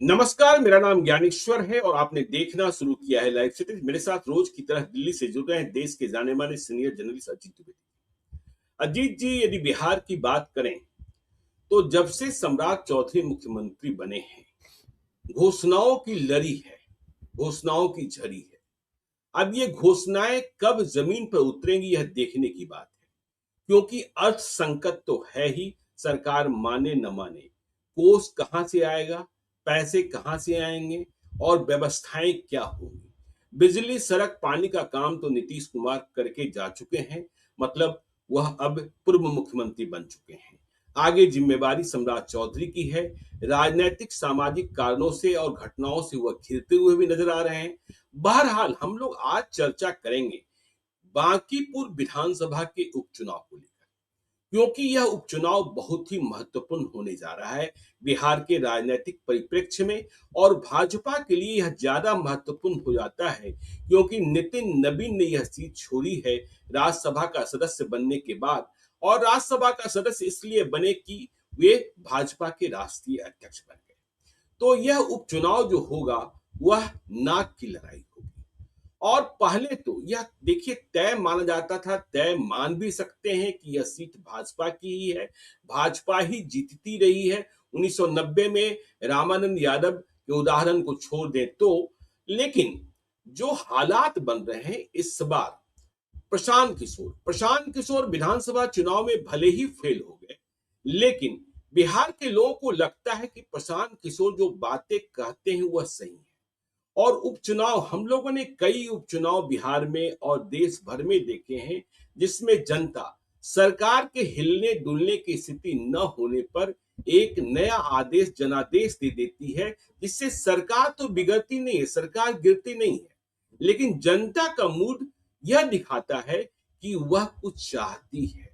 नमस्कार, मेरा नाम ज्ञानेश्वर है और आपने देखना शुरू किया है लाइव सिटीज। मेरे साथ रोज की तरह दिल्ली से जुड़ रहे हैं देश के जाने माने सीनियर जर्नलिस्ट अजीत द्विवेदी। अजीत जी, यदि बिहार की बात करें तो जब से सम्राट चौधरी मुख्यमंत्री बने हैं, घोषणाओं की लड़ी है, घोषणाओं की झड़ी है। अब ये घोषणाएं कब जमीन पर उतरेंगी यह देखने की बात है, क्योंकि अर्थ संकट तो है ही। सरकार माने न माने, कोष कहां से आएगा, पैसे कहां से आएंगे और व्यवस्थाएं क्या होंगी। बिजली सड़क पानी का काम तो नीतीश कुमार करके जा चुके हैं, मतलब वह अब पूर्व मुख्यमंत्री बन चुके हैं। आगे जिम्मेवारी सम्राट चौधरी की है। राजनीतिक सामाजिक कारणों से और घटनाओं से वह घिरते हुए भी नजर आ रहे हैं। बहरहाल हम लोग आज चर्चा करेंगे बांकीपुर विधानसभा के उपचुनाव को लेकर, क्योंकि यह उपचुनाव बहुत ही महत्वपूर्ण होने जा रहा है बिहार के राजनीतिक परिप्रेक्ष्य में। और भाजपा के लिए यह ज्यादा महत्वपूर्ण हो जाता है क्योंकि नितिन नवीन ने यह सीट छोड़ी है राज्यसभा का सदस्य बनने के बाद। और राज्यसभा का सदस्य इसलिए बने कि वे भाजपा के राष्ट्रीय अध्यक्ष बन गए। तो यह उपचुनाव जो होगा वह नाक की लड़ाई होगी। और पहले तो यह देखिए तय माना जाता था, तय मान भी सकते हैं कि यह सीट भाजपा की ही है, भाजपा ही जीतती रही है। 1990 में रामानंद यादव के उदाहरण को छोड़ दें तो। लेकिन जो हालात बन रहे हैं इस बार, प्रशांत किशोर विधानसभा चुनाव में भले ही फेल हो गए, लेकिन बिहार के लोगों को लगता है कि प्रशांत किशोर जो बातें कहते हैं वह सही है। और उपचुनाव, हम लोगों ने कई उपचुनाव बिहार में और देश भर में देखे हैं जिसमें जनता सरकार के हिलने डुलने की स्थिति न होने पर एक नया आदेश जनादेश दे देती है, जिससे सरकार तो बिगड़ती नहीं है, सरकार गिरती नहीं है, लेकिन जनता का मूड यह दिखाता है कि वह कुछ चाहती है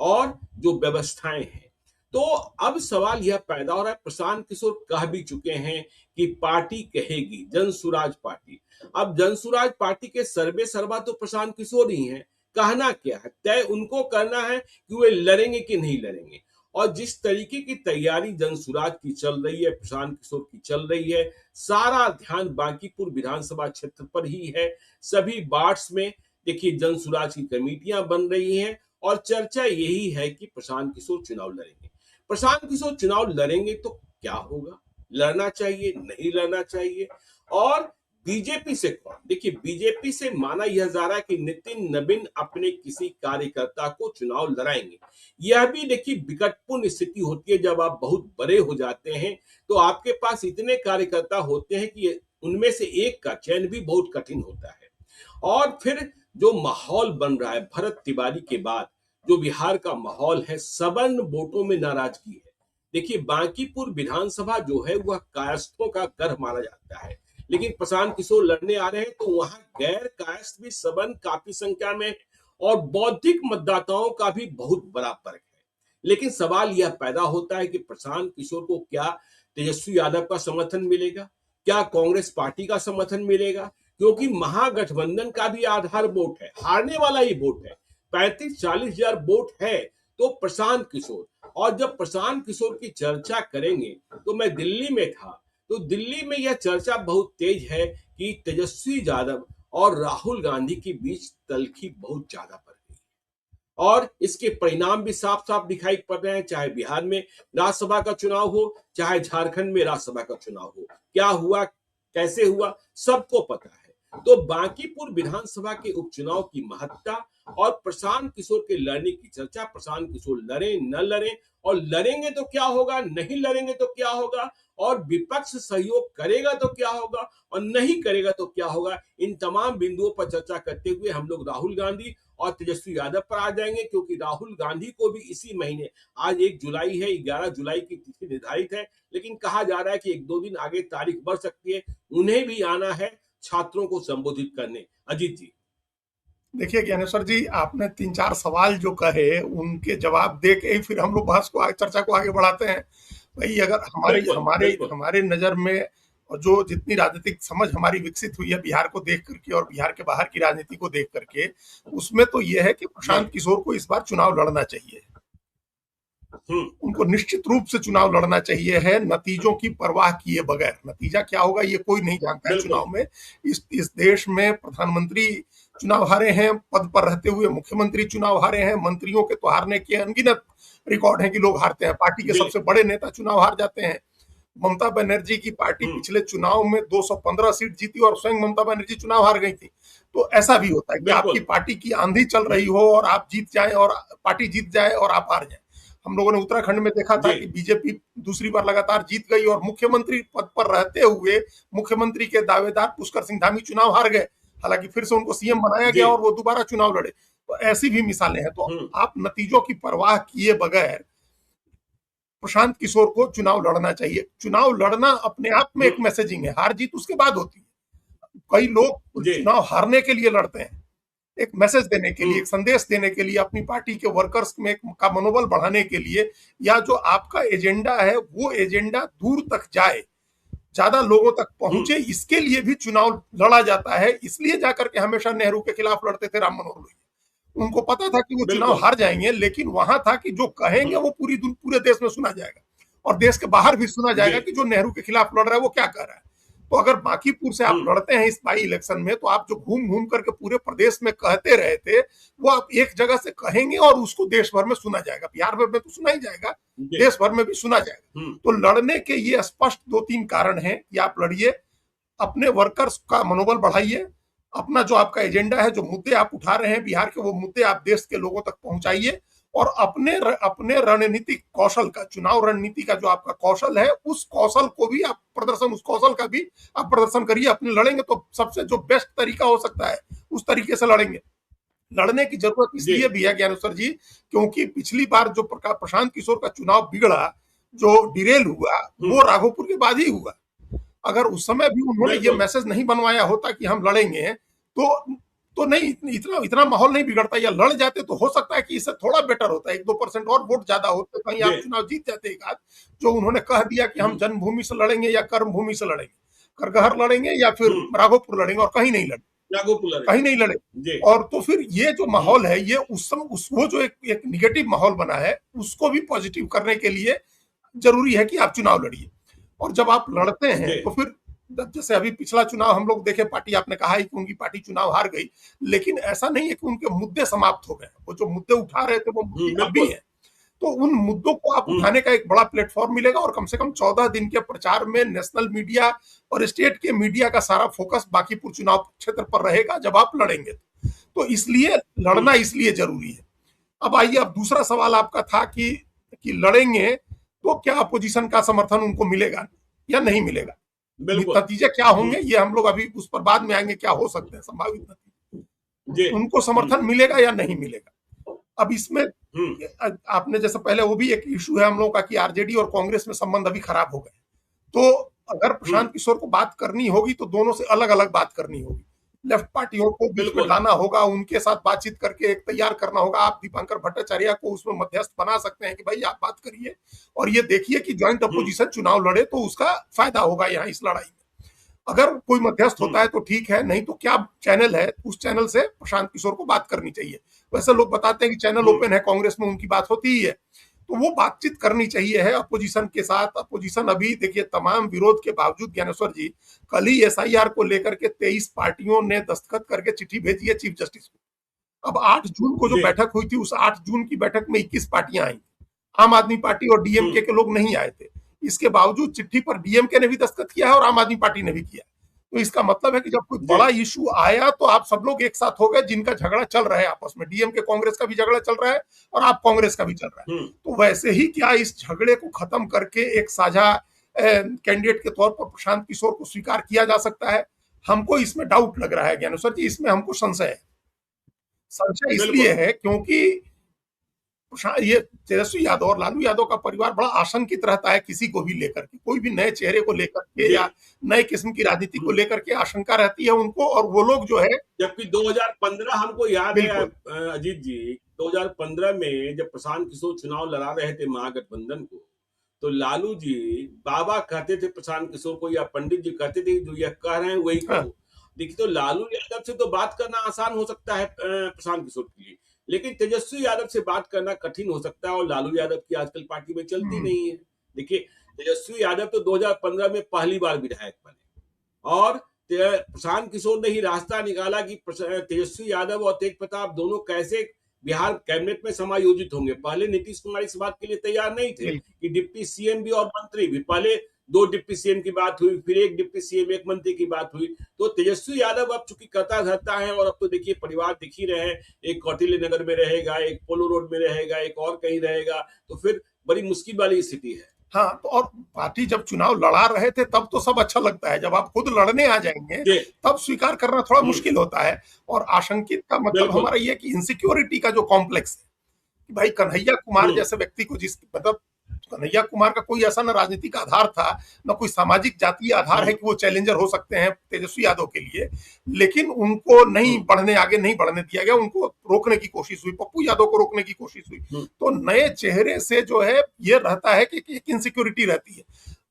और जो व्यवस्थाएं हैं। तो अब सवाल यह पैदा हो रहा है, प्रशांत किशोर कह भी चुके हैं कि पार्टी कहेगी जनसुराज पार्टी। अब जनसुराज पार्टी के सर्वे सर्वा तो प्रशांत किशोर ही हैं। कहना क्या है, तय उनको करना है कि वे लड़ेंगे कि नहीं लड़ेंगे। और जिस तरीके की तैयारी जनसुराज की चल रही है, प्रशांत किशोर की चल रही है, सारा ध्यान बांकीपुर विधानसभा क्षेत्र पर ही है। सभी वार्ड्स में देखिए जनसुराज की कमेटियां बन रही हैं और चर्चा यही है कि प्रशांत किशोर चुनाव लड़ेंगे। प्रशांत किशोर चुनाव लड़ेंगे तो क्या होगा, लड़ना चाहिए नहीं लड़ना चाहिए। और बीजेपी से कौन, देखिए बीजेपी से माना यह जा रहा है कि नितिन नवीन अपने किसी कार्यकर्ता को चुनाव लड़ाएंगे। यह भी देखिए विकटपूर्ण स्थिति होती है जब आप बहुत बड़े हो जाते हैं तो आपके पास इतने कार्यकर्ता होते हैं कि उनमें से एक का चयन भी बहुत कठिन होता है। और फिर जो माहौल बन रहा है भरत तिवारी के बाद, जो बिहार का माहौल है, सवर्ण वोटों में नाराजगी है। देखिए बांकीपुर विधानसभा जो है वह कायस्थों का गढ़ माना जाता है, लेकिन प्रशांत किशोर लड़ने आ रहे हैं तो वहां गैर कायस्थ भी सवर्ण काफी संख्या में और बौद्धिक मतदाताओं का भी बहुत बड़ा फर्क है। लेकिन सवाल यह पैदा होता है कि प्रशांत किशोर को क्या तेजस्वी यादव का समर्थन मिलेगा, क्या कांग्रेस पार्टी का समर्थन मिलेगा, क्योंकि महागठबंधन का भी आधार वोट है, हारने वाला ही वोट है। 35-40 हजार वोट है तो प्रशांत किशोर। और जब प्रशांत किशोर की चर्चा करेंगे तो मैं दिल्ली में था, तो दिल्ली में यह चर्चा बहुत तेज है कि तेजस्वी यादव और राहुल गांधी के बीच तलखी बहुत ज्यादा बढ़ गई और इसके परिणाम भी साफ साफ दिखाई पड़ रहे हैं। चाहे बिहार में राज्यसभा का चुनाव हो, चाहे झारखंड में राज्यसभा का चुनाव हो, क्या हुआ कैसे हुआ सबको पता है। तो बांकीपुर विधानसभा के उपचुनाव की महत्ता और प्रशांत किशोर के लड़ने की चर्चा, प्रशांत किशोर लड़े न लड़े और लड़ेंगे तो क्या होगा, नहीं लड़ेंगे तो क्या होगा, और विपक्ष सहयोग करेगा तो क्या होगा और नहीं करेगा तो क्या होगा, इन तमाम बिंदुओं पर चर्चा करते हुए हम लोग राहुल गांधी और तेजस्वी यादव पर आ जाएंगे। क्योंकि राहुल गांधी को भी इसी महीने, आज 1 जुलाई है, 11 जुलाई की तिथि निर्धारित है, लेकिन कहा जा रहा है कि 1-2 दिन आगे तारीख बढ़ सकती है, उन्हें भी आना है छात्रों को संबोधित करने। अजीत जी, देखिए ज्ञानेश्वर जी, आपने 3-4 सवाल जो कहे उनके जवाब दे के ही फिर हम लोग बहस को चर्चा को आगे बढ़ाते हैं। भाई अगर हमारे बिल्कुल हमारे बिल्कुल। हमारे नजर में और जो जितनी राजनीतिक समझ हमारी विकसित हुई है बिहार को देख करके और बिहार के बाहर की राजनीति को देख करके, उसमें तो यह है कि हाँ, प्रशांत किशोर को इस बार चुनाव लड़ना चाहिए। हम्म। उनको निश्चित रूप से चुनाव लड़ना चाहिए है, नतीजों की परवाह किए बगैर। नतीजा क्या होगा ये कोई नहीं जानता है बिल्कुल। चुनाव में। इस देश में प्रधानमंत्री चुनाव हारे हैं, पद पर रहते हुए मुख्यमंत्री चुनाव हारे हैं, मंत्रियों के तो हारने के अनगिनत रिकॉर्ड है कि लोग हारते हैं, पार्टी के जी। सबसे बड़े नेता चुनाव हार जाते हैं। ममता बनर्जी की पार्टी हम्म। पिछले चुनाव में 215 सीट जीती और स्वयं ममता बनर्जी चुनाव हार गई थी। तो ऐसा भी होता है कि आपकी बिल्कुल। पार्टी की आंधी चल रही हो और आप जीत जाएं, और पार्टी जीत जाए और आप हार जाएं। हम लोगों ने उत्तराखंड में देखा था जी। कि बीजेपी दूसरी बार लगातार जीत गई और मुख्यमंत्री पद पर रहते हुए मुख्यमंत्री के दावेदार पुष्कर सिंह धामी चुनाव हार गए। हालांकि फिर से उनको सीएम बनाया जी। गया और वो दोबारा चुनाव लड़े। तो ऐसी भी मिसालें हैं। तो हम्म। आप नतीजों की परवाह किए बगैर प्रशांत किशोर को चुनाव लड़ना चाहिए। चुनाव लड़ना अपने आप में एक हम्म। मैसेजिंग है, हार जीत उसके बाद होती है। कई लोग जी। चुनाव हारने के लिए लड़ते हैं, एक मैसेज देने के लिए, हम्म। एक संदेश देने के लिए, अपनी पार्टी के वर्कर्स में का मनोबल बढ़ाने के लिए, या जो आपका एजेंडा है वो एजेंडा दूर तक जाए, ज्यादा लोगों तक हम्म। पहुंचे, इसके लिए भी चुनाव लड़ा जाता है। इसलिए जाकर के हमेशा नेहरू के खिलाफ लड़ते थे राम मनोहर लोहिया। उनको पता था कि वो चुनाव बिल्कुल। हार जाएंगे, लेकिन वहां था कि जो कहेंगे हम्म। वो पूरे देश में सुना जाएगा और देश के बाहर भी सुना जी। जाएगा कि जो नेहरू के खिलाफ लड़ रहा है वो क्या कर रहा है। तो अगर बांकीपुर से आप हम्म। लड़ते हैं इस बाई इलेक्शन में, तो आप जो घूम घूम करके पूरे प्रदेश में कहते रहे थे वो आप एक जगह से कहेंगे और उसको देश भर में सुना जाएगा। बिहार भर में तो सुना ही जाएगा, जी। देश भर में भी सुना जाएगा। हम्म। तो लड़ने के ये स्पष्ट दो तीन कारण हैं कि आप लड़िए, अपने वर्कर्स का मनोबल बढ़ाइए, अपना जो आपका एजेंडा है, जो मुद्दे आप उठा रहे हैं बिहार के, वो मुद्दे आप देश के लोगों तक पहुंचाइए, और अपने रणनीतिक कौशल का, चुनाव रणनीति का जो आपका कौशल है, उस कौशल को भी आप प्रदर्शन, उस कौशल का भी आप प्रदर्शन करिए। अपने लड़ेंगे तो सबसे जो बेस्ट तरीका हो सकता है उस तरीके से लड़ेंगे। लड़ने की जरूरत जी। इसलिए भी है ज्ञानेश्वर जी, क्योंकि पिछली बार जो प्रशांत किशोर का चुनाव बिगड़ा, जो डिरेल हुआ, हम्म। वो राघोपुर के बाद ही हुआ। अगर उस समय भी उन्होंने ये बिल्कुल। मैसेज नहीं बनवाया होता कि हम लड़ेंगे, तो नहीं, इतना इतना माहौल नहीं बिगड़ता, या लड़ जाते तो हो सकता है कि इससे थोड़ा बेटर होता है, 1-2% और वोट ज्यादा होते, कहीं जी। आप चुनाव जीत जाते एक आध। जो उन्होंने कह दिया कि हम हम्म। जन्मभूमि से लड़ेंगे या कर्म भूमि से लड़ेंगे, करगहर लड़ेंगे या फिर हम्म। राघोपुर लड़ेंगे, और कहीं नहीं लड़े, लागू पुलर कहीं नहीं लड़े। जी। और तो फिर ये जो हम्म। माहौल है, ये उस समय वो जो एक निगेटिव माहौल बना है, उसको भी पॉजिटिव करने के लिए जरूरी है कि आप चुनाव लड़िए। और जब आप लड़ते हैं जी। तो फिर, जैसे अभी पिछला चुनाव हम लोग देखे, पार्टी, आपने कहा है कि उनकी पार्टी चुनाव हार गई, लेकिन ऐसा नहीं है कि उनके मुद्दे समाप्त हो गए। वो जो मुद्दे उठा रहे थे वो मुद्दे अब भी बिल्कुल। हैं। तो उन मुद्दों को आप हम्म। उठाने का एक बड़ा प्लेटफॉर्म मिलेगा, और कम से कम 14 दिन के प्रचार में नेशनल मीडिया और स्टेट के मीडिया का सारा फोकस बांकीपुर चुनाव क्षेत्र पर रहेगा जब आप लड़ेंगे। तो इसलिए लड़ना हम्म। इसलिए जरूरी है। अब आइए, अब दूसरा सवाल आपका था कि लड़ेंगे तो क्या अपोजिशन का समर्थन उनको मिलेगा या नहीं मिलेगा, बिल्कुल। नतीजे क्या होंगे, ये हम लोग अभी उस पर बाद में आएंगे, क्या हो सकते हैं संभावित नतीजे, जी। उनको समर्थन मिलेगा या नहीं मिलेगा। अब इसमें हम्म। आपने जैसे पहले, वो भी एक इशू है हम लोगों का कि आरजेडी और कांग्रेस में संबंध अभी खराब हो गए। तो अगर हम्म। प्रशांत किशोर को बात करनी होगी तो दोनों से अलग अलग बात करनी होगी। लेफ्ट पार्टियों को बीच में बिल्कुल। लाना होगा, उनके साथ बातचीत करके एक तैयार करना होगा। आप दीपांकर भट्टाचार्य को उसमें मध्यस्थ बना सकते हैं कि भाई आप बात करिए और ये देखिए कि ज्वाइंट हम्म। अपोजिशन चुनाव लड़े तो उसका फायदा होगा यहाँ इस लड़ाई में। अगर कोई मध्यस्थ होता हम्म। है तो ठीक है, नहीं तो क्या चैनल है, उस चैनल से प्रशांत किशोर को बात करनी चाहिए। वैसे लोग बताते हैं कि चैनल हम्म। ओपन है, कांग्रेस में उनकी बात होती ही है, तो वो बातचीत करनी चाहिए है अपोजिशन के साथ। अपोजिशन अभी देखिए, तमाम विरोध के बावजूद ज्ञानेश्वर जी, कल ही एसआईआर को लेकर के 23 पार्टियों ने दस्तखत करके चिट्ठी भेजी है चीफ जस्टिस को। अब 8 जून को जो जी। बैठक हुई थी, उस 8 जून की बैठक में 21 पार्टियां आई। आम आदमी पार्टी और डीएमके हम्म। के लोग नहीं आए थे। इसके बावजूद चिट्ठी पर डीएमके ने भी दस्तखत किया है और आम आदमी पार्टी ने भी किया। तो इसका मतलब है कि जब कोई जी। बड़ा इशू आया तो आप सब लोग एक साथ हो गए, जिनका झगड़ा चल रहा है आपस में, डीएमके कांग्रेस का भी झगड़ा चल रहा है और आप कांग्रेस का भी चल रहा है। हम्म। तो वैसे ही क्या इस झगड़े को खत्म करके एक साझा कैंडिडेट के तौर पर प्रशांत किशोर को स्वीकार किया जा सकता है? हमको इसमें डाउट लग रहा है ज्ञानेश्वर जी, इसमें हमको संशय है। संशय इसलिए बिल्कुल। है क्योंकि ये तेजस्वी यादव और लालू यादव का परिवार बड़ा आशंकित रहता है किसी को भी लेकर के, कोई भी नए चेहरे को लेकर के जी। या नए किस्म की राजनीति को हम्म। लेकर के आशंका रहती है उनको, और वो लोग जो है, जबकि 2015 हमको याद है बिल्कुल अजीत जी, 2015 में जब प्रशांत किशोर चुनाव लड़ा रहे थे महागठबंधन को, तो लालू जी बाबा कहते थे प्रशांत किशोर को, या पंडित जी कहते थे जो यह कह रहे हैं वही हाँ, करो। देखिए, तो लालू यादव से तो बात करना आसान हो सकता है प्रशांत किशोर के लिए, लेकिन तेजस्वी यादव से बात करना कठिन हो सकता है, और लालू यादव की आजकल पार्टी में चलती नहीं है। देखिए, तेजस्वी यादव तो 2015 में पहली बार विधायक बने, और प्रशांत किशोर ने ही रास्ता निकाला कि तेजस्वी यादव और तेज प्रताप दोनों कैसे बिहार कैबिनेट में समायोजित होंगे। पहले नीतीश कुमार इस बात के लिए तैयार नहीं थे कि डिप्टी सीएम भी और मंत्री भी। पहले 2 डिप्टी सीएम की बात हुई, फिर 1 डिप्टी सीएम 1 मंत्री की बात हुई। तो तेजस्वी यादव अब चूंकि करता धरता है, और अब तो देखिए परिवार दिख ही रहे हैं, एक कौटिल्य नगर में रहेगा, एक पोलो रोड में रहेगा, एक और कहीं रहेगा, तो फिर बड़ी मुश्किल वाली स्थिति है। हाँ, तो और पार्टी जब चुनाव लड़ा रहे थे तब तो सब अच्छा लगता है, जब आप खुद लड़ने आ जाएंगे तब स्वीकार करना थोड़ा मुश्किल होता है। और आशंकित का मतलब हमारा ये कि इनसिक्योरिटी का जो कॉम्प्लेक्स है कि भाई कन्हैया कुमार जैसे व्यक्ति को, जिस मतलब कन्हैया कुमार का कोई ऐसा ना राजनीतिक आधार था, ना कोई सामाजिक जातीय आधार है कि वो चैलेंजर हो सकते हैं तेजस्वी यादव के लिए, लेकिन उनको नहीं बढ़ने, आगे नहीं बढ़ने दिया गया, उनको रोकने की कोशिश हुई, पप्पू यादव को रोकने की कोशिश हुई। तो नए चेहरे से जो है ये रहता है कि एक इनसिक्योरिटी रहती है।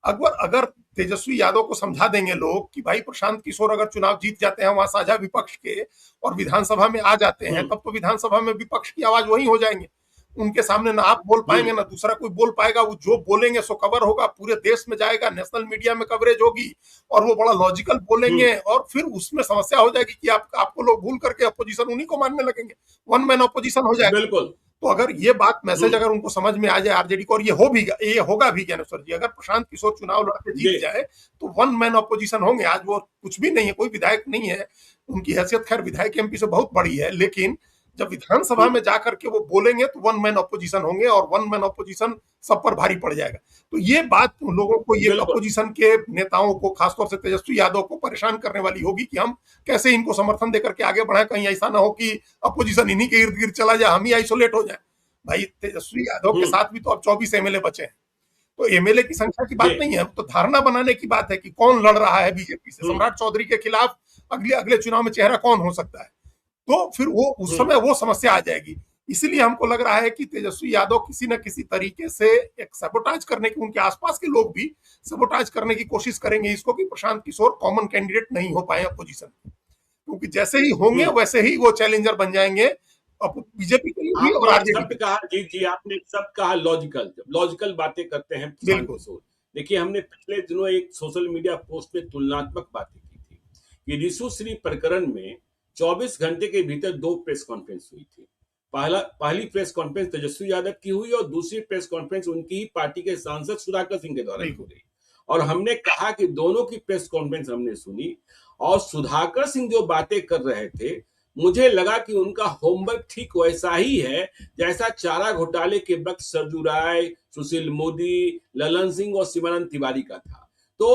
अगर तेजस्वी यादव को समझा देंगे लोग कि भाई प्रशांत किशोर अगर चुनाव जीत जाते हैं वहां साझा विपक्ष के और विधानसभा में आ जाते हैं, तब तो विधानसभा में विपक्ष की आवाज वही हो जाएंगे, उनके सामने ना आप बोल पाएंगे ना दूसरा कोई बोल पाएगा, वो जो बोलेंगे सो कवर होगा, पूरे देश में जाएगा, नेशनल मीडिया में कवरेज होगी, और वो बड़ा लॉजिकल बोलेंगे, और फिर उसमें समस्या हो जाएगी कि आपको लोग भूल करके अपोजिशन उन्हीं को मानने लगेंगे, वन मैन अपोजिशन हो जाएगा। बिल्कुल। तो अगर ये बात मैसेज अगर उनको समझ में आ जाए आरजेडी को, और ये होगा भी ज्ञानेश्वर जी, अगर प्रशांत किशोर चुनाव लड़के जीत जाए तो वन मैन अपोजिशन होंगे। आज वो कुछ भी नहीं है, कोई विधायक नहीं है, उनकी हैसियत खैर विधायक एमपी से बहुत बड़ी है, लेकिन जब विधानसभा में जाकर के वो बोलेंगे तो वन मैन अपोजिशन होंगे, और वन मैन अपोजिशन सब पर भारी पड़ जाएगा। तो ये बात लोगों को, ये अपोजिशन के नेताओं को, खासतौर से तेजस्वी यादव को परेशान करने वाली होगी कि हम कैसे इनको समर्थन देकर के आगे बढ़ाएं, कहीं ऐसा ना हो कि अपोजिशन इन्हीं के इर्द गिर्द चला जाए, हम ही आइसोलेट हो जाए। भाई तेजस्वी यादव के साथ भी तो अब 24 एमएलए बचे हैं, तो एमएलए की संख्या की बात नहीं है, तो धारणा बनाने की बात है कि कौन लड़ रहा है बीजेपी से, सम्राट चौधरी के खिलाफ अगले चुनाव में चेहरा कौन हो सकता है, तो फिर वो उस समय वो समस्या आ जाएगी। इसीलिए हमको लग रहा है कि तेजस्वी यादव किसी न किसी तरीके से एक सबोटाज करने की, उनके आसपास के लोग भी सबोटाज करने की कोशिश करेंगे इसको, कि प्रशांत किशोर कॉमन कैंडिडेट नहीं हो पाए अपोजिशन, क्योंकि जैसे ही होंगे वैसे ही वो चैलेंजर बन जाएंगे बीजेपी के लिए भी और आरजेडी। कहा जी आपने सब कहा, लॉजिकल बातें करते हैं प्रशांत किशोर। देखिए, हमने पिछले दिनों एक सोशल मीडिया पोस्ट में तुलनात्मक बातें की थी कि रिशु श्री प्रकरण में 24 घंटे के भीतर 2 प्रेस कॉन्फ्रेंस हुई थी। पहली प्रेस कॉन्फ्रेंस तेजस्वी यादव की हुई, और दूसरी प्रेस कॉन्फ्रेंस उनकी ही पार्टी के सांसद सुधाकर सिंह के द्वारा की गई। और हमने कहा कि दोनों की प्रेस कॉन्फ्रेंस हमने सुनी, और सुधाकर सिंह जो बातें कर रहे थे, मुझे लगा कि उनका होमवर्क ठीक वैसा ही है जैसा चारा घोटाले के वक्त सरजू राय, सुशील मोदी, ललन सिंह और शिवानंद तिवारी का था। तो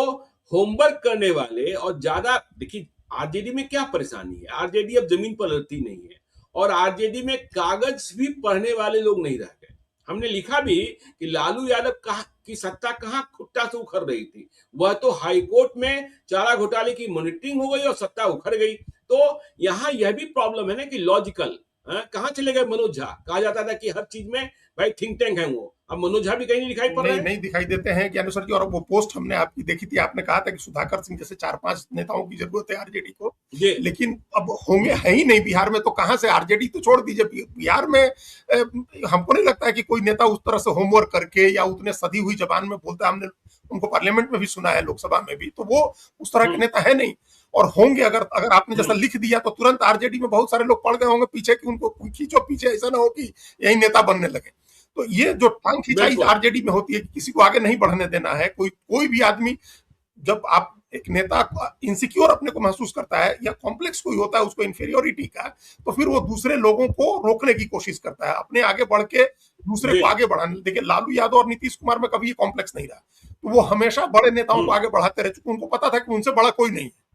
होमवर्क करने वाले, और ज्यादा देखिए आरजेडी में क्या परेशानी है, आरजेडी अब जमीन पर लड़ती नहीं है, और आरजेडी में कागज भी पढ़ने वाले लोग नहीं रह गए। हमने लिखा भी कि लालू यादव की सत्ता कहां खुट्टा से उखड़ रही थी, वह तो हाईकोर्ट में चारा घोटाले की मॉनिटरिंग हो गई और सत्ता उखड़ गई। तो यहां यह भी प्रॉब्लम है ना कि लॉजिकल कहां चले गए मनोज झा। कहा जाता था कि हर चीज में भाई थिंक टैंक है वो, अब मनोज झा भी कहीं नहीं दिखाई पड़ रहे हैं। नहीं दिखाई देते हैं ज्ञानेश्वर जी। और वो पोस्ट हमने आपकी देखी थी, आपने कहा था कि सुधाकर सिंह जैसे 4-5 नेताओं की जरूरत है आरजेडी को, लेकिन अब होंगे है ही नहीं बिहार में, तो कहां से आरजेडी तो छोड़ दीजिए, बिहार में हमको नहीं लगता है कि कोई नेता उस तरह से होमवर्क करके या उतने सधी हुई जबान में बोलता है। हमने उनको पार्लियामेंट में भी सुना है, लोकसभा में भी, तो वो उस तरह के नेता है नहीं। और होंगे अगर आपने जैसा लिख दिया तो तुरंत आरजेडी में बहुत सारे लोग पड़ गए होंगे पीछे कि उनको खींचो पीछे, ऐसा ना हो कि यही नेता बनने लगे। तो ये जो टांग खिंचाई आरजेडी में होती है कि किसी को आगे नहीं बढ़ने देना है, कोई भी आदमी, जब आप एक नेता इनसिक्योर अपने को महसूस करता है या कॉम्प्लेक्स कोई होता है उसको इंफीरियोरिटी का, तो फिर वो दूसरे लोगों को रोकने की कोशिश करता है, अपने आगे बढ़ के दूसरे को आगे बढ़ाने। देखिए लालू यादव और नीतीश कुमार में कभी ये कॉम्प्लेक्स नहीं रहा, तो वो हमेशा बड़े नेताओं को आगे बढ़ाते रहे, चूंकि उनको पता था कि उनसे बड़ा कोई नहीं है।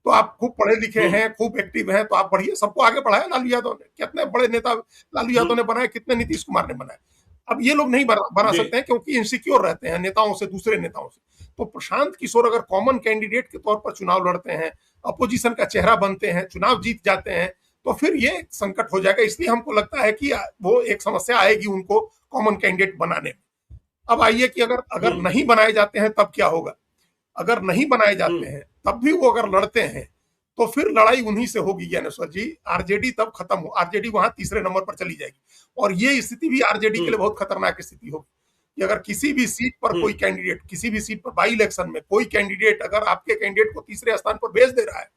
तो आप खूब पढ़े लिखे हैं, खूब एक्टिव हैं, तो आप बढ़िए, सबको आगे बढ़ाया लालू यादव ने। कितने बड़े नेता लालू यादव ने बनाए, कितने नीतीश कुमार ने बनाए। अब ये लोग नहीं बना सकते हैं क्योंकि इनसिक्योर रहते हैं नेताओं से, दूसरे नेताओं से। तो प्रशांत किशोर अगर कॉमन कैंडिडेट के तौर पर चुनाव लड़ते हैं, अपोजिशन का चेहरा बनते हैं, चुनाव जीत जाते हैं, तो फिर ये संकट हो जाएगा। इसलिए हमको लगता है कि वो एक समस्या आएगी उनको कॉमन कैंडिडेट बनाने में। अब आइए कि अगर नहीं बनाए जाते हैं तब क्या होगा। अगर नहीं बनाए जाते हैं तब भी वो अगर लड़ते हैं तो फिर लड़ाई उन्हीं से होगी ज्ञानेश्वर जी। आरजेडी तब खत्म हो, आरजेडी वहां तीसरे नंबर पर चली जाएगी, और ये स्थिति भी आरजेडी के लिए बहुत खतरनाक स्थिति होगी कि अगर किसी भी सीट पर कोई कैंडिडेट, किसी भी सीट पर बाई इलेक्शन में कोई कैंडिडेट अगर आपके कैंडिडेट को तीसरे स्थान पर भेज दे रहा है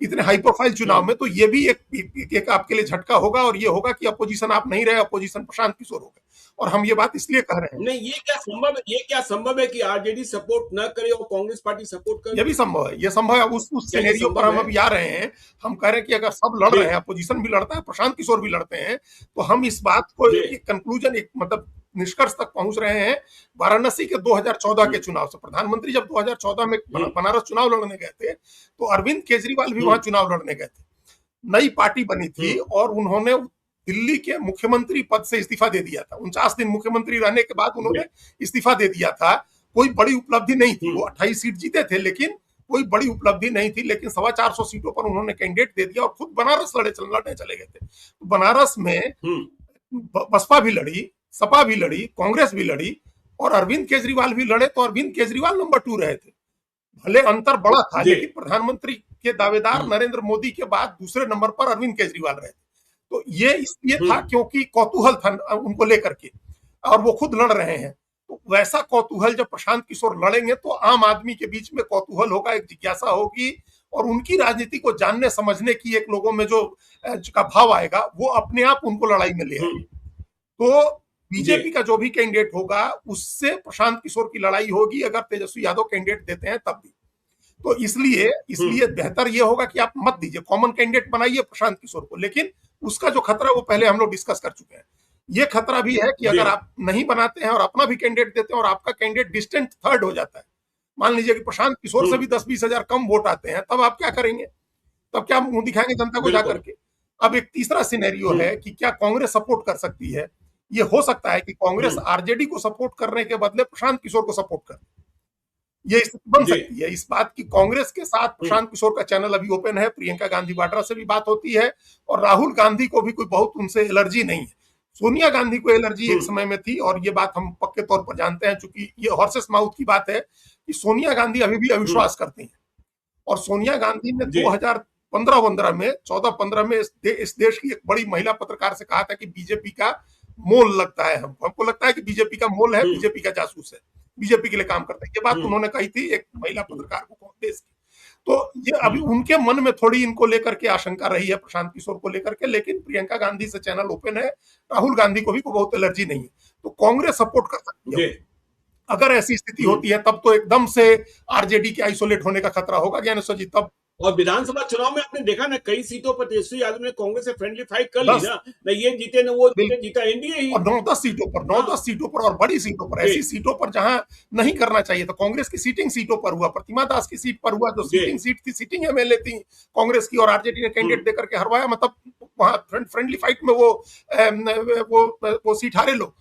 इतने हाई प्रोफाइल चुनाव में, तो ये भी एक आपके लिए झटका होगा, और ये होगा कि अपोजिशन आप नहीं रहे, अपोजिशन प्रशांत किशोर हो गए। और हम ये बात इसलिए कह रहे हैं, नहीं, ये क्या संभव है कि आरजेडी सपोर्ट न करे और कांग्रेस पार्टी सपोर्ट करे? ये भी संभव है, ये संभव है। उस सिनेरियो पर हम अभी आ रहे हैं। हम कह रहे हैं कि अगर सब लड़ रहे हैं, अपोजिशन भी लड़ता है, प्रशांत किशोर भी लड़ते हैं, तो हम इस बात को एक कंक्लूजन, एक मतलब निष्कर्ष तक पहुंच रहे हैं वाराणसी के 2014 के चुनाव से। प्रधानमंत्री जब 2014 में बनारस चुनाव लड़ने गए थे, तो अरविंद केजरीवाल भी वहां चुनाव लड़ने गए थे। नई पार्टी बनी थी और उन्होंने दिल्ली के मुख्यमंत्री पद से इस्तीफा दे दिया था। 49 दिन मुख्यमंत्री रहने के बाद उन्होंने इस्तीफा दे दिया था। कोई बड़ी उपलब्धि नहीं थी, वो 28 सीट जीते थे, लेकिन कोई बड़ी उपलब्धि नहीं थी। लेकिन 425 सीटों पर उन्होंने कैंडिडेट दे दिया और खुद बनारस लड़ने चले गए थे। बनारस में बसपा भी लड़ी, सपा भी लड़ी, कांग्रेस भी लड़ी, और अरविंद केजरीवाल भी लड़े। तो अरविंद केजरीवाल नंबर 2 रहे थे। भले अंतर बड़ा था, लेकिन प्रधानमंत्री के दावेदार नरेंद्र मोदी के बाद दूसरे नंबर पर अरविंद केजरीवाल रहे थे। तो ये इसलिए था क्योंकि कौतूहल था उनको लेकर के, और वो खुद लड़ रहे हैं। तो वैसा कौतूहल जब प्रशांत किशोर लड़ेंगे तो आम आदमी के बीच में कौतूहल होगा, एक जिज्ञासा होगी, और उनकी राजनीति को जानने समझने की एक लोगों में जो का भाव आएगा, वो अपने आप उनको लड़ाई में ले आएगी। तो बीजेपी का जो भी कैंडिडेट होगा उससे प्रशांत किशोर की लड़ाई होगी, अगर तेजस्वी यादव कैंडिडेट देते हैं तब भी। तो इसलिए बेहतर ये होगा कि आप मत दीजिए, कॉमन कैंडिडेट बनाइए प्रशांत किशोर को। लेकिन उसका जो खतरा वो पहले हम लोग डिस्कस कर चुके हैं। ये खतरा भी है कि अगर आप नहीं बनाते हैं और अपना भी कैंडिडेट देते हैं और आपका कैंडिडेट डिस्टेंट थर्ड हो जाता है, मान लीजिए कि प्रशांत किशोर से भी 20-20 हजार कम वोट आते हैं, तब आप क्या करेंगे? तब क्या मुंह दिखाएंगे जनता को जाकर के? अब एक तीसरा सिनेरियो है कि क्या कांग्रेस सपोर्ट कर सकती है। ये हो सकता है कि कांग्रेस आरजेडी को सपोर्ट करने के बदले प्रशांत किशोर को सपोर्ट करे। ये स्थिति बन सकती है। इस बात की कांग्रेस के साथ प्रशांत किशोर का चैनल अभी ओपन है, प्रियंका गांधी वाड्रा से भी बात होती है, और राहुल गांधी को भी कोई बहुत उनसे एलर्जी नहीं है। सोनिया गांधी को एलर्जी एक समय में थी, और ये बात हम पक्के तौर पर जानते हैं, चूंकि ये हॉर्सेस माउथ की बात है कि सोनिया गांधी अभी भी अविश्वास करती हैं। और सोनिया गांधी ने 2015 में 14-15 में इस देश की एक बड़ी महिला पत्रकार से कहा था कि बीजेपी का मोल लगता है, हमको लगता है कि बीजेपी का मोल है, बीजेपी का जासूस है, बीजेपी के लिए काम करता है। ये बात उन्होंने कही थी एक महिला पत्रकार को कांग्रेस की। तो ये अभी उनके मन में थोड़ी इनको लेकर के आशंका रही है, प्रशांत किशोर को लेकर के। लेकिन प्रियंका गांधी से चैनल ओपन है, राहुल गांधी को भी कोई बहुत एलर्जी नहीं है, तो कांग्रेस सपोर्ट कर सकती है। अगर ऐसी स्थिति होती है तब तो एकदम से आरजेडी के आइसोलेट होने का खतरा होगा ज्ञानेश्वर जी। तब और विधानसभा चुनाव में आपने देखा ना, कई सीटों पर तेजस्वी यादव ने कांग्रेस से फ्रेंडली फाइट कर ली ना, न ये जीते न वो जीता एनडीए ही। और 9-10 सीटों पर और बड़ी सीटों पर, ऐसी सीटों पर जहां नहीं करना चाहिए था। कांग्रेस की सीटिंग सीटों पर हुआ, प्रतिमा दास की सीट पर हुआ, जो सीटिंग सीट थी, सीटिंग एमएलए थी कांग्रेस की, और आरजेडी ने कैंडिडेट देकर के हरवाया। मतलब वहां फ्रेंडली फाइट में वो सीट हारे लोग।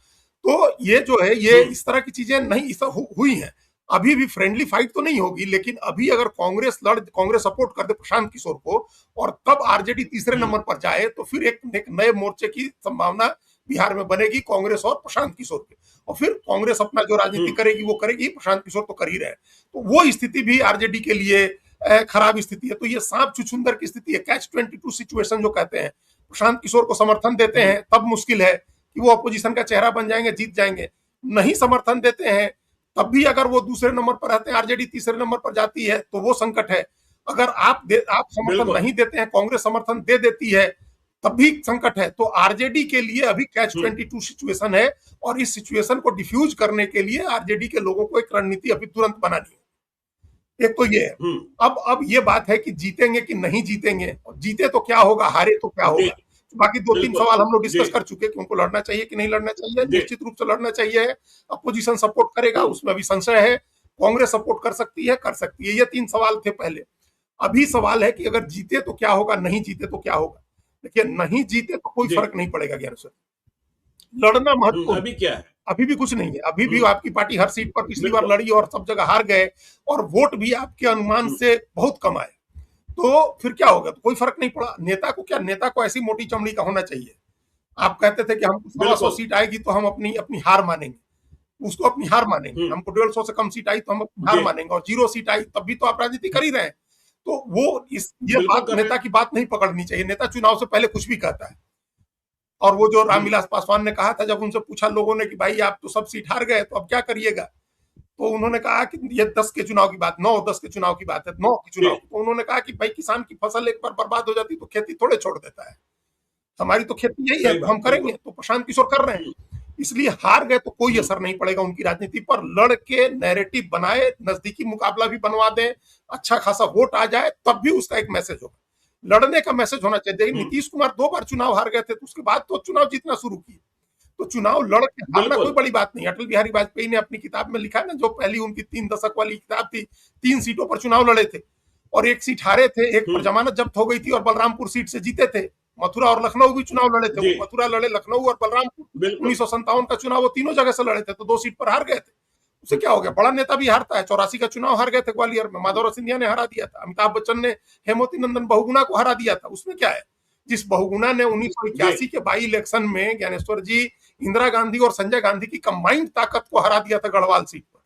तो ये जो है, ये इस तरह की चीजें नहीं हुई हैं। अभी भी फ्रेंडली फाइट तो नहीं होगी, लेकिन अभी अगर कांग्रेस सपोर्ट कर दे प्रशांत किशोर को, और तब आरजेडी तीसरे नंबर पर जाए, तो फिर एक नए मोर्चे की संभावना बिहार में बनेगी कांग्रेस और प्रशांत किशोर के। और फिर कांग्रेस अपना जो राजनीति करेगी वो करेगी, प्रशांत किशोर तो कर ही रहे। तो वो स्थिति भी आरजेडी के लिए खराब स्थिति है। तो ये सांप छुछुंदर की स्थिति है, कैच 22 सिचुएशन जो कहते हैं। प्रशांत किशोर को समर्थन देते हैं तब मुश्किल है कि वो अपोजिशन का चेहरा बन जाएंगे, जीत जाएंगे। नहीं समर्थन देते हैं तब भी अगर वो दूसरे नंबर पर रहते हैं, आरजेडी तीसरे नंबर पर जाती है, तो वो संकट है। अगर आप समर्थन नहीं देते हैं, कांग्रेस समर्थन दे देती है, तब भी संकट है। तो आरजेडी के लिए अभी कैच 22 सिचुएशन है, और इस सिचुएशन को डिफ्यूज करने के लिए आरजेडी के लोगों को एक रणनीति अभी तुरंत बनानी है। एक तो ये है। अब ये बात है कि जीतेंगे कि नहीं जीतेंगे, जीते तो क्या होगा, हारे तो क्या होगा। बाकी 2-3 सवाल हम लोग डिस्कस कर चुके कि उनको लड़ना चाहिए कि नहीं लड़ना चाहिए। निश्चित रूप से लड़ना चाहिए। अपोजिशन सपोर्ट करेगा, उसमें अभी संशय है। कांग्रेस सपोर्ट कर सकती है, ये 3 सवाल थे पहले। अभी सवाल है कि अगर जीते तो क्या होगा, नहीं जीते तो क्या होगा। देखिए, नहीं जीते तो कोई फर्क नहीं पड़ेगा ज्ञानेश्वर, लड़ना महत्वपूर्ण। अभी क्या है, अभी भी कुछ नहीं है। अभी भी आपकी पार्टी हर सीट पर पिछली बार लड़ी और सब जगह हार गए, और वोट भी आपके अनुमान से बहुत कम आए। तो फिर क्या होगा, तो कोई फर्क नहीं पड़ा। नेता को ऐसी मोटी चमड़ी का होना चाहिए। आप कहते थे कि हमको 100 सीट आएगी तो हम अपनी हार मानेंगे, उसको अपनी हार मानेंगे। हमको 150 से कम सीट आई तो हम अपनी हार मानेंगे, और 0 सीट आई तब भी तो आप राजनीति कर ही रहे हैं। तो वो ये बिल्कुल बात कर रहे नेता हैं। की बात नहीं पकड़नी चाहिए। नेता चुनाव से पहले कुछ भी कहता है। और वो जो हम्म। रामविलास पासवान ने कहा था, जब उनसे पूछा लोगों ने कि भाई आप तो सब सीट हार गए, तो अब क्या करिएगा, तो उन्होंने कहा कि ये 10 के चुनाव की बात, 9-10 के चुनाव की बात है, 9 के जी। चुनाव की। तो उन्होंने कहा कि भाई किसान की फसल एक बार बर्बाद हो जाती तो खेती थोड़े छोड़ देता है, हमारी तो खेती यही है, सही तो बात, हम करेंगे। बिल्कुल। तो प्रशांत किशोर कर रहे हैं। हम्म। इसलिए हार गए तो कोई हम्म। असर नहीं पड़ेगा उनकी राजनीति पर। लड़ के नैरेटिव बनाए, नजदीकी मुकाबला भी बनवा दें, अच्छा खासा वोट आ जाए, तब भी उसका एक मैसेज होगा, लड़ने का मैसेज होना चाहिए। देखिए हम्म। नीतीश कुमार 2 बार चुनाव हार गए थे, तो उसके बाद तो चुनाव जीतना शुरू किए। तो चुनाव लड़ के हारना कोई बिल्कुल। बड़ी बात नहीं। अटल बिहारी वाजपेयी ने अपनी किताब में लिखा है ना, जो पहली उनकी 3 दशक वाली किताब थी, 3 सीटों पर चुनाव लड़े थे और 1 सीट हारे थे, एक पर हम्म। जमानत जब्त हो गई थी और बलरामपुर सीट से जीते थे। मथुरा और लखनऊ भी चुनाव लड़े थे, जी। वो मथुरा लड़े, लखनऊ और बलरामपुर। बिल्कुल। 1957 का चुनाव वो तीनों जगह से लड़े थे, तो 2 सीट पर हार गए थे। उसे क्या हो गया, बड़ा नेता भी हारता है। 84 का चुनाव हार गए थे ग्वालियर में, माधवराव सिंधिया ने हरा दिया था। अमिताभ बच्चन ने हेमवती नंदन बहुगुणा को हरा दिया था, उसमें क्या है। जिस बहुगुणा ने जी। 1981 के बाई इलेक्शन में ज्ञानेश्वर जी इंदिरा गांधी और संजय गांधी की कंबाइंड ताकत को हरा दिया था गढ़वाल सीट पर,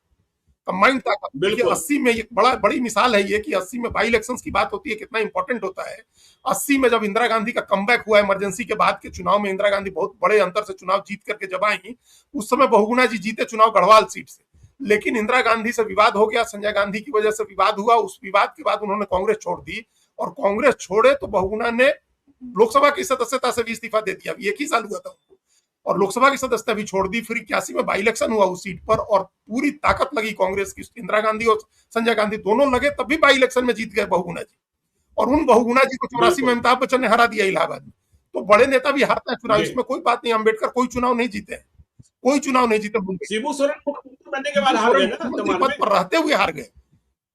कंबाइंड ताकत। देखिए बिल्कुल। 80 में एक बड़ी मिसाल है ये, कि 80 में बाई इलेक्शंस की बात होती है, कितना इंपॉर्टेंट होता है। 80 में जब इंदिरा गांधी का कमबैक हुआ इमरजेंसी के बाद के चुनाव में, इंदिरा गांधी बहुत बड़े अंतर से चुनाव जीत करके जब आई, उस समय बहुगुणा जी जीते चुनाव गढ़वाल सीट से। लेकिन इंदिरा गांधी से विवाद हो गया, संजय गांधी की वजह से विवाद हुआ। उस विवाद के बाद उन्होंने कांग्रेस छोड़ दी, और कांग्रेस छोड़े तो बहुगुणा ने लोकसभा की सदस्यता से भी इस्तीफा दे दिया, एक ही साल हुआ था उनको, और लोकसभा की सदस्यता भी छोड़ दी। फिर 81 में बाई इलेक्शन हुआ उस सीट पर, और पूरी ताकत लगी कांग्रेस की, इंदिरा गांधी और संजय गांधी दोनों लगे, तब भी बाई इलेक्शन में जीत गए बहुगुणा जी। और उन बहुगुणा जी को 84 में बिल्कुल। अमिताभ बच्चन ने हरा दिया इलाहाबाद में। तो बड़े नेता भी हारते हैं चुनाव, जी। इसमें कोई बात नहीं। अम्बेडकर कोई चुनाव नहीं जीते हैं, कोई चुनाव नहीं जीते होंगे। शिबू सोरेन मुख्यमंत्री बनने के बाद शिबू हार सोरेन गए ना मुख्यमंत्री 94 पद में। पर रहते हुए हार गए,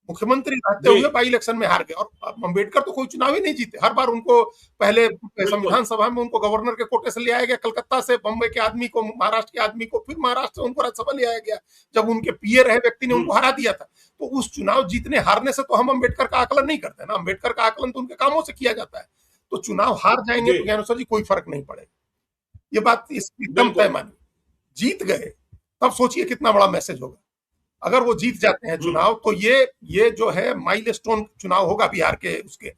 मुख्यमंत्री रहते जी। हुए बाई इलेक्शन में हार गए। और अम्बेडकर तो कोई चुनाव ही नहीं जीते, हर बार उनको पहले बिल्कुल। संविधान सभा में उनको गवर्नर के कोटे से ले आया गया, कलकत्ता से बम्बई के आदमी को, महाराष्ट्र के आदमी को, फिर महाराष्ट्र से उनको राज्यसभा ले आया गया, जब उनके पीए रहे व्यक्ति ने हम्म। उनको हरा दिया था। तो उस चुनाव जीतने हारने से तो हम अम्बेडकर का आकलन नहीं करते ना, अम्बेडकर का आकलन तो उनके कामों से किया जाता है। तो चुनाव हार जाएंगे जी। तो ज्ञानेश्वर जी कोई फर्क नहीं पड़ेगा, ये बात एकदम तय बिल्कुल। मानी। जीत गए, तब सोचिए कितना बड़ा मैसेज होगा। अगर वो जीत जाते हैं हम्म। चुनाव, तो ये जो है माइलस्टोन चुनाव होगा बिहार के, उसके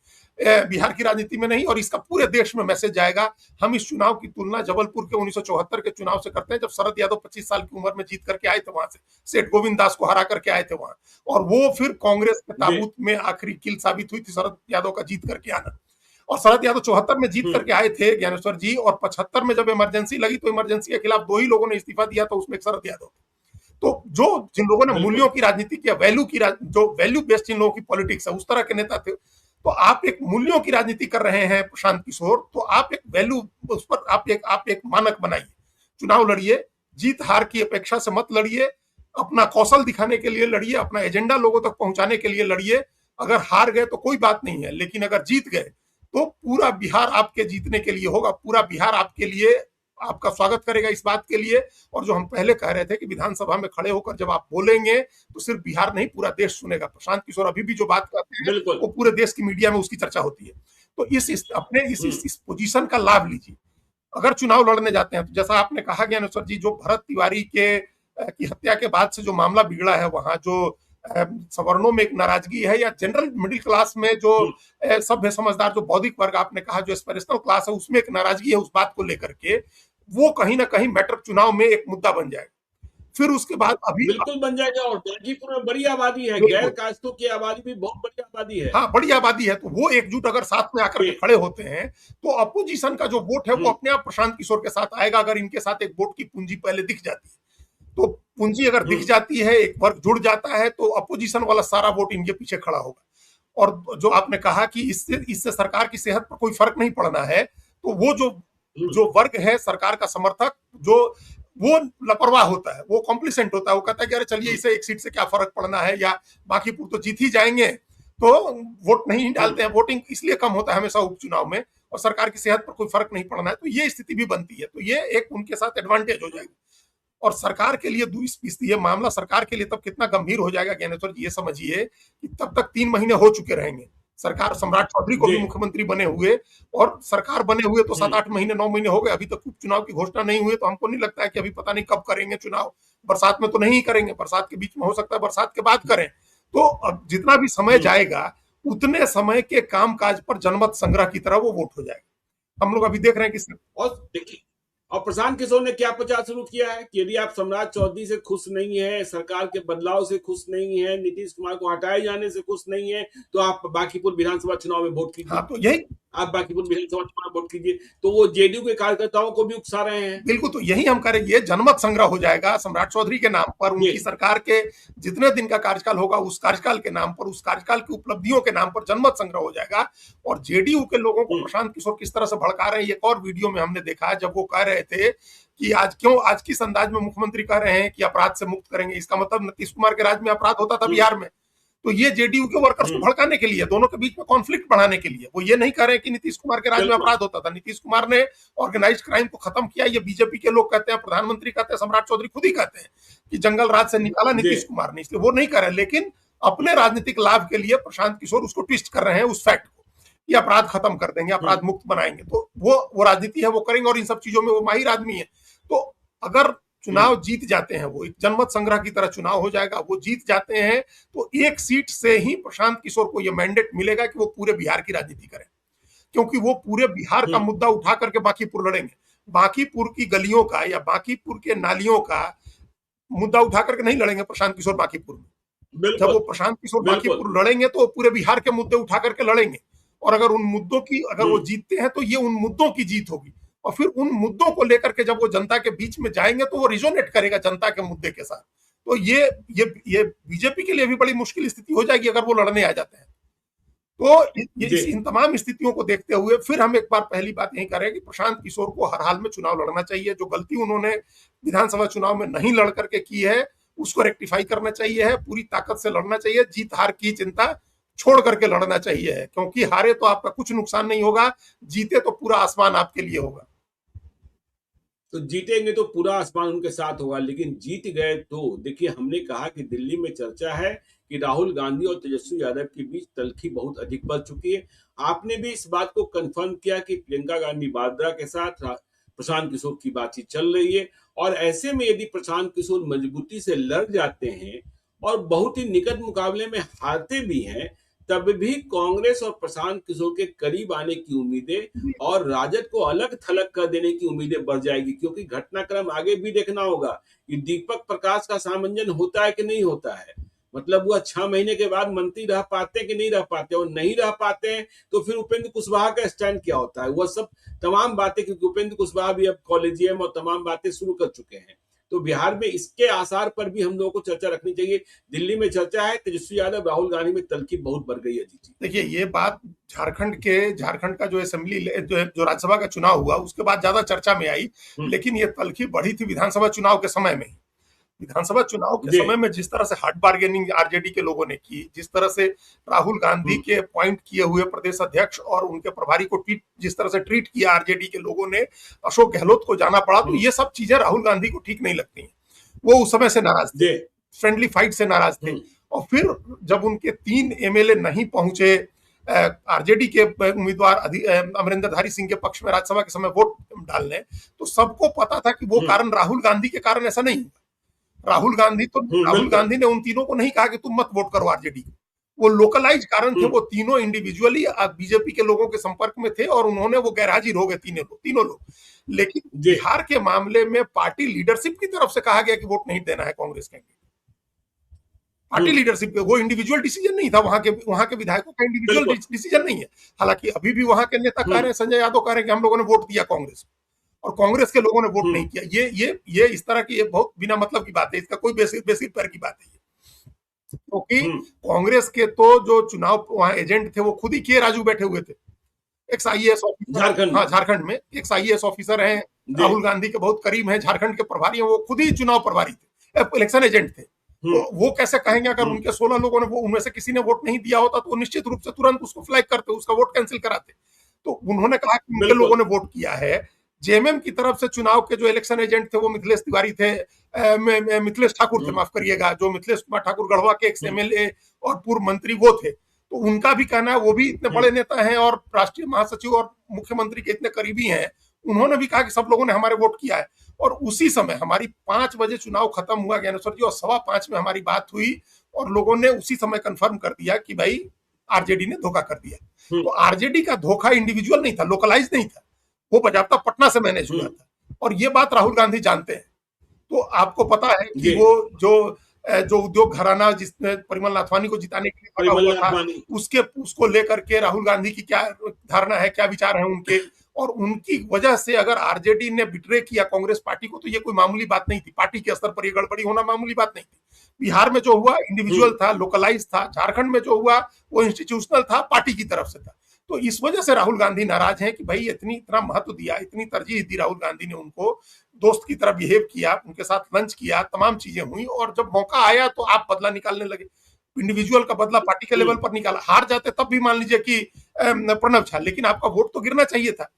बिहार की राजनीति में नहीं, और इसका पूरे देश में मैसेज जाएगा। हम इस चुनाव की तुलना जबलपुर के 1974 के चुनाव से करते हैं, जब शरद यादव 25 साल की उम्र में जीत करके आए थे वहां से, सेठ गोविंद दास को हरा करके आए थे वहां, और वो फिर कांग्रेस के जी। ताबूत में आखिरी किल साबित हुई थी शरद यादव का जीत करके आना। और शरद यादव 74 में जीत हम्म। करके आए थे ज्ञानेश्वर जी, और 75 में जब इमरजेंसी लगी, तो इमरजेंसी के खिलाफ 2 ही लोगों ने इस्तीफा दिया था, उसमें एक शरद यादव। तो जो जिन लोगों ने मूल्यों बिल्कुल। की राजनीति किया, जो वैल्यू बेस्ड जिन लोगों की पॉलिटिक्स है, उस तरह के नेता थे। तो आप एक मूल्यों की राजनीति कर रहे हैं प्रशांत किशोर, तो आप एक वैल्यू, उस पर आप एक मानक बनाइए, चुनाव लड़िए, जीत हार की अपेक्षा से मत लड़िए, अपना कौशल दिखाने के लिए लड़िए, अपना एजेंडा लोगों तक पहुंचाने के लिए लड़िए। अगर हार गए तो कोई बात नहीं है, लेकिन अगर जीत गए तो पूरा बिहार आपके जीतने के लिए होगा, पूरा बिहार आपके लिए आपका स्वागत करेगा इस बात के लिए। और जो हम पहले कह रहे थे कि विधानसभा में खड़े होकर जब आप बोलेंगे, तो सिर्फ बिहार नहीं पूरा देश सुनेगा। प्रशांत किशोर अभी भी जो बात कहते हैं, बिल्कुल। वो पूरे देश की मीडिया में उसकी चर्चा होती है। तो अपने हम्म। इस पोजीशन का लाभ लीजिए। अगर चुनाव लड़ने जाते हैं, तो जैसा आपने कहा ज्ञानेश्वर जी, जो भरत तिवारी की हत्या के बाद से जो मामला बिगड़ा है, वहां जो सवर्णों में एक नाराजगी है, या जनरल मिडिल क्लास में जो हम्म। सभ्य समझदार जो बौद्धिक वर्ग आपने कहा जो एस्पिरेशनल क्लास है, उसमें एक नाराजगी है उस बात को लेकर के, वो कहीं ना कहीं मैटर चुनाव में एक मुद्दा बन जाएगा। फिर उसके बाद अभी बिल्कुल बन जाएगा। और गाजीपुर में बड़ी आबादी है, गैर बिल्कुल, कास्तों की आबादी भी बहुत बड़ी आबादी है। हाँ बड़ी आबादी है, तो वो एकजुट अगर साथ में आकर के जी। खड़े होते हैं, तो अपोजिशन का जो वोट है वो हम्म। अपने आप प्रशांत किशोर के साथ आएगा। अगर इनके साथ एक वोट की पूंजी पहले दिख जाती है, तो पूंजी अगर दिख हम्म। जाती है, एक वर्ग जुड़ जाता है, तो अपोजिशन वाला सारा वोट इनके पीछे खड़ा होगा। और जो आपने कहा कि इससे इससे सरकार की सेहत पर कोई फर्क नहीं पड़ना है, तो वो जो हम्म। जो वर्ग है सरकार का समर्थक, जो वो लापरवाह होता है, वो कॉम्प्लिसेंट होता है, वो कहता है कि अरे चलिए, इसे एक सीट से क्या फर्क पड़ना है, या बाकीपुर तो जीत ही जाएंगे, तो वोट नहीं हम्म। डालते हैं। वोटिंग इसलिए कम होता है हमेशा उपचुनाव में, और सरकार की सेहत पर कोई फर्क नहीं पड़ना है, तो ये स्थिति भी बनती है। तो ये एक उनके साथ एडवांटेज हो जाएगा। और सरकार के लिए ये मामला सरकार के लिए तब कितना गंभीर हो जाएगा ज्ञानेश्वर जी, ये समझिए कि तब तक 3 महीने हो चुके रहेंगे, सरकार सम्राट चौधरी को भी जी। मुख्यमंत्री बने हुए, और सरकार बने हुए तो 7-8 महीने 9 महीने हो गए, अभी तक उपचुनाव की घोषणा नहीं हुई। तो हमको नहीं लगता है कि अभी पता नहीं कब करेंगे चुनाव, बरसात में तो नहीं करेंगे, बरसात के बीच में हो सकता है, बरसात के बाद करें। तो अब जितना भी समय हम्म। जाएगा, उतने समय के कामकाज पर जनमत संग्रह की तरह वो वोट हो जाएगा। हम लोग अभी देख रहे हैं कि और देखिए, और प्रशांत किशोर ने क्या प्रचार शुरू किया है कि यदि आप सम्राट चौधरी से खुश नहीं है, सरकार के बदलाव से खुश नहीं है, नीतीश कुमार को हटाए जाने से खुश नहीं है, तो आप बांकीपुर विधानसभा चुनाव में वोट हाँ कीजिए। तो यही आप बांकीपुर विधानसभा चुनाव वोट कीजिए। तो वो जेडीयू के कार्यकर्ताओं को भी उकसा रहे हैं। बिल्कुल, तो यही हम करेंगे, ये जनमत संग्रह हो जाएगा सम्राट चौधरी के नाम पर, ये उनकी सरकार के जितने दिन का कार्यकाल होगा उस कार्यकाल के नाम पर, उस कार्यकाल की उपलब्धियों के नाम पर जनमत संग्रह हो जाएगा। और जेडीयू के लोगों को प्रशांत किशोर किस तरह से भड़का रहे हैं, एक और वीडियो में हमने देखा है जब वो कह रहे थे कि आज किस अंदाज में मुख्यमंत्री कह रहे हैं कि अपराध से मुक्त करेंगे, इसका मतलब नीतीश कुमार के राज में अपराध होता था बिहार में। तो ये जेडीयू के वर्कर्स को भड़काने के लिए, दोनों के बीच में कॉन्फ्लिक्ट बढ़ाने के लिए, वो ये नहीं कह रहे कि नीतीश कुमार के राज में अपराध होता था, नीतीश कुमार ने ऑर्गेनाइज्ड क्राइम को खत्म किया, ये बीजेपी के लोग कहते हैं, प्रधानमंत्री कहते हैं, सम्राट चौधरी खुद ही कहते हैं कि जंगल राज से निकाला नीतीश कुमार ने, इसलिए वो नहीं कर रहे। लेकिन अपने राजनीतिक लाभ के लिए प्रशांत किशोर उसको ट्विस्ट कर रहे हैं, उस फैक्ट को कि अपराध खत्म कर देंगे, अपराध मुक्त बनाएंगे। तो वो राजनीति है, वो करेंगे, और इन सब चीजों में वो माहिर आदमी है। तो अगर चुनाव जीत जाते हैं, वो एक जनमत संग्रह की तरह चुनाव हो जाएगा, वो जीत जाते हैं, तो एक सीट से ही प्रशांत किशोर को यह मैंडेट मिलेगा कि वो पूरे बिहार की राजनीति करें, क्योंकि वो पूरे बिहार का मुद्दा उठा करके बांकीपुर लड़ेंगे। बांकीपुर की गलियों का या बांकीपुर के नालियों का मुद्दा उठा करके नहीं लड़ेंगे प्रशांत किशोर बांकीपुर में। जब वो प्रशांत किशोर बांकीपुर लड़ेंगे तो पूरे बिहार के मुद्दे उठा करके लड़ेंगे, और अगर उन मुद्दों की, अगर वो जीतते हैं तो ये उन मुद्दों की जीत होगी, और फिर उन मुद्दों को लेकर के जब वो जनता के बीच में जाएंगे तो वो रिजोनेट करेगा जनता के मुद्दे के साथ। तो ये बीजेपी के लिए भी बड़ी मुश्किल स्थिति हो जाएगी अगर वो लड़ने आ जाते हैं। तो इन तमाम स्थितियों को देखते हुए फिर हम एक बार पहली बात यही करें कि प्रशांत किशोर को हर हाल में चुनाव लड़ना चाहिए। जो गलती उन्होंने विधानसभा चुनाव में नहीं लड़ करके की है उसको रेक्टिफाई करना चाहिए है, पूरी ताकत से लड़ना चाहिए, जीत हार की चिंता छोड़ करके लड़ना चाहिए है, क्योंकि हारे तो आपका कुछ नुकसान नहीं होगा, जीते तो पूरा आसमान आपके लिए होगा। तो जीतेंगे तो पूरा आसमान उनके साथ होगा, लेकिन जीत गए तो देखिए, हमने कहा कि दिल्ली में चर्चा है कि राहुल गांधी और तेजस्वी यादव के बीच तल्खी बहुत अधिक बढ़ चुकी है। आपने भी इस बात को कंफर्म किया कि प्रियंका गांधी वाड्रा के साथ प्रशांत किशोर की बातचीत चल रही है, और ऐसे में यदि प्रशांत किशोर मजबूती से लड़ जाते हैं और बहुत ही निकट मुकाबले में हारते भी हैं, तब भी कांग्रेस और प्रशांत किशोर के करीब आने की उम्मीदें और राजद को अलग थलग कर देने की उम्मीदें बढ़ जाएगी, क्योंकि घटनाक्रम आगे भी देखना होगा कि दीपक प्रकाश का सामंजन होता है कि नहीं होता है। मतलब वह 6 महीने के बाद मंत्री रह पाते हैं कि नहीं रह पाते, और नहीं रह पाते हैं तो फिर उपेंद्र कुशवाहा का स्टैंड क्या होता है, वह सब तमाम बातें, क्योंकि उपेंद्र कुशवाहा भी अब कॉलेजियम और तमाम बातें शुरू कर चुके हैं। तो बिहार में इसके आसार पर भी हम लोगों को चर्चा रखनी चाहिए। दिल्ली में चर्चा है तेजस्वी यादव राहुल गांधी में तल्खी बहुत बढ़ गई है। जी देखिए, ये बात झारखंड का जो असेंबली जो राज्यसभा का चुनाव हुआ उसके बाद ज्यादा चर्चा में आई, लेकिन ये तल्खी बढ़ी थी विधानसभा चुनाव के समय में। विधानसभा चुनाव के समय में जिस तरह से हार्ड बार्गेनिंग आरजेडी के लोगों ने की, जिस तरह से राहुल गांधी के अपॉइंट किए हुए प्रदेश अध्यक्ष और उनके प्रभारी को जिस तरह से ट्रीट किया आरजेडी के लोगों ने, अशोक गहलोत को जाना पड़ा, तो ये सब चीजें राहुल गांधी को ठीक नहीं लगती हैं। वो उस समय से नाराज थे, फ्रेंडली फाइट से नाराज थे। और फिर जब उनके 3 एमएलए नहीं पहुंचे आरजेडी के उम्मीदवार अमरिंदरधारी सिंह के पक्ष में राज्यसभा के समय वोट डालने, तो सबको पता था कि वो कारण राहुल गांधी के कारण ऐसा नहीं हुआ। राहुल गांधी ने उन तीनों को नहीं कहा कि तुम मत वोट करो आरजेडी को, वो लोकलाइज कारण थे। वो तीनों इंडिविजुअली बीजेपी के लोगों के संपर्क में थे और उन्होंने वो गैरहाजिर हो गए तीनों लोग। लेकिन बिहार के मामले में पार्टी लीडरशिप की तरफ से कहा गया कि वोट नहीं देना है कांग्रेस कैंडिडेट। पार्टी लीडरशिप पे वो इंडिविजुअल डिसीजन नहीं था, वहां के विधायकों का इंडिविजुअल डिसीजन नहीं है। हालांकि अभी भी वहां के नेता कह रहे हैं, संजय यादव कह रहे हैं कि हम लोगों ने वोट दिया कांग्रेस और कांग्रेस के लोगों ने वोट नहीं किया। ये इस तरह की, ये बहुत बिना मतलब की बात है, इसका कोई बेसिक पैर की बात है। क्योंकि कांग्रेस के तो जो चुनाव वहां एजेंट थे वो खुद ही के राजू बैठे हुए थे, एक आईएएस ऑफिसर, हाँ झारखंड में एक आईएएस ऑफिसर हैं, राहुल गांधी के बहुत करीब हैं, झारखंड के प्रभारी हैं, वो खुद ही चुनाव प्रभारी थे, इलेक्शन एजेंट थे। तो वो कैसे कहेंगे, अगर उनके 16 लोगों ने, वो उनमें से किसी ने वोट नहीं दिया होता तो निश्चित रूप से तुरंत उसको फ्लैग करते, उसका वोट कैंसिल कराते। तो उन्होंने कहा कि उनके लोगों ने वोट किया है। जेएमएम की तरफ से चुनाव के जो इलेक्शन एजेंट थे वो मिथिलेश तिवारी थे, मिथिलेश ठाकुर थे, माफ करिएगा, जो मिथिलेश कुमार ठाकुर गढ़वा के एक्स एमएलए और पूर्व मंत्री वो थे। तो उनका भी कहना है, वो भी इतने बड़े नेता हैं और राष्ट्रीय महासचिव और मुख्यमंत्री के इतने करीबी हैं, उन्होंने भी कहा कि सब लोगों ने हमारे वोट किया है। और उसी समय हमारी 5 बजे चुनाव खत्म हुआ ज्ञानेश्वर जी, और 5:15 में हमारी बात हुई और लोगों ने उसी समय कंफर्म कर दिया कि भाई आरजेडी ने धोखा कर दिया। हम्म। तो आरजेडी का धोखा इंडिविजुअल नहीं था, लोकलाइज नहीं था, वो बजाबता पटना से मैनेज हुआ था, और ये बात राहुल गांधी जानते हैं। तो आपको पता है कि वो जो उद्योग घराना जिसने परिमल नाथवानी को जिताने के लिए लगा हुआ था, उसको लेकर के राहुल गांधी की क्या धारणा है, क्या विचार है उनके, और उनकी वजह से अगर आरजेडी ने बिट्रे किया कांग्रेस पार्टी को तो ये कोई मामूली बात नहीं थी। पार्टी के स्तर पर ये गड़बड़ी होना मामूली बात नहीं थी। बिहार में जो हुआ इंडिविजुअल था, लोकलाइज था। झारखंड में जो हुआ वो इंस्टीट्यूशनल था, पार्टी की तरफ से था। तो इस वजह से राहुल गांधी नाराज हैं कि भाई इतना महत्व दिया, इतनी तरजीह दी राहुल गांधी ने उनको, दोस्त की तरह बिहेव किया, उनके साथ लंच किया, तमाम चीजें हुई, और जब मौका आया तो आप बदला निकालने लगे। इंडिविजुअल का बदला पार्टी के लेवल पर निकाला। हार जाते तब भी मान लीजिए कि प्रणब झा, लेकिन आपका वोट तो गिरना चाहिए था,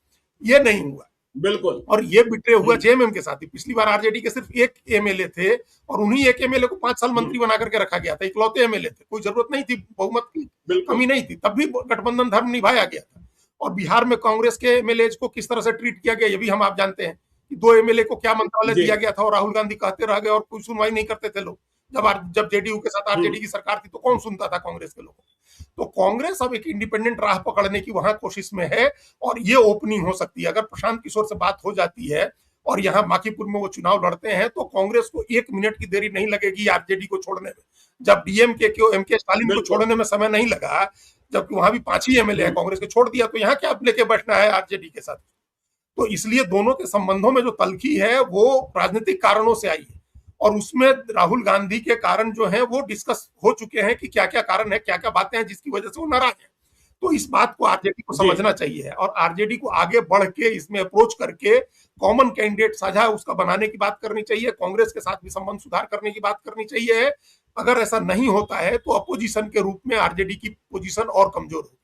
ये नहीं हुआ। बिल्कुल। और ये बिट्रे हुआ जेएमएम के साथ ही। पिछली बार आरजेडी के सिर्फ एक एमएलए थे, और उन्हीं एक एमएलए को 5 साल मंत्री बना करके रखा गया था। इकलौते एमएलए थे, कोई जरूरत नहीं थी, बहुमत की कमी नहीं थी, तब भी गठबंधन धर्म निभाया गया था। और बिहार में कांग्रेस के एमएलए को किस तरह से ट्रीट किया गया, ये भी हम आप जानते हैं कि 2 एमएलए को क्या मंत्रालय दिया गया था, और राहुल गांधी कहते रह गए और कोई सुनवाई नहीं करते थे लोग। जब जेडीयू के साथ आरजेडी की सरकार थी तो कौन सुनता था कांग्रेस के लोगों। तो कांग्रेस अब एक इंडिपेंडेंट राह पकड़ने की वहां कोशिश में है, और ये ओपनिंग हो सकती है। अगर प्रशांत किशोर से बात हो जाती है और यहाँ माखीपुर में वो चुनाव लड़ते हैं, तो कांग्रेस को 1 मिनट की देरी नहीं लगेगी आरजेडी को छोड़ने में। जब डीएमके को एमके स्टालिन को छोड़ने में समय नहीं लगा, जबकि वहां भी 5 ही एमएलए हैं, कांग्रेस के छोड़ दिया, तो यहाँ क्या लेके बैठना है आरजेडी के साथ। तो इसलिए दोनों के संबंधों में जो तल्खी है वो राजनीतिक कारणों से आई है, और उसमें राहुल गांधी के कारण जो है वो डिस्कस हो चुके हैं कि क्या क्या कारण है, क्या क्या बातें हैं जिसकी वजह से वो नाराज है। तो इस बात को आरजेडी को समझना चाहिए, और आरजेडी को आगे बढ़ के इसमें अप्रोच करके कॉमन कैंडिडेट साझा उसका बनाने की बात करनी चाहिए। कांग्रेस के साथ भी संबंध सुधार करने की बात करनी चाहिए। अगर ऐसा नहीं होता है तो अपोजिशन के रूप में आरजेडी की पोजीशन और कमजोर होगी।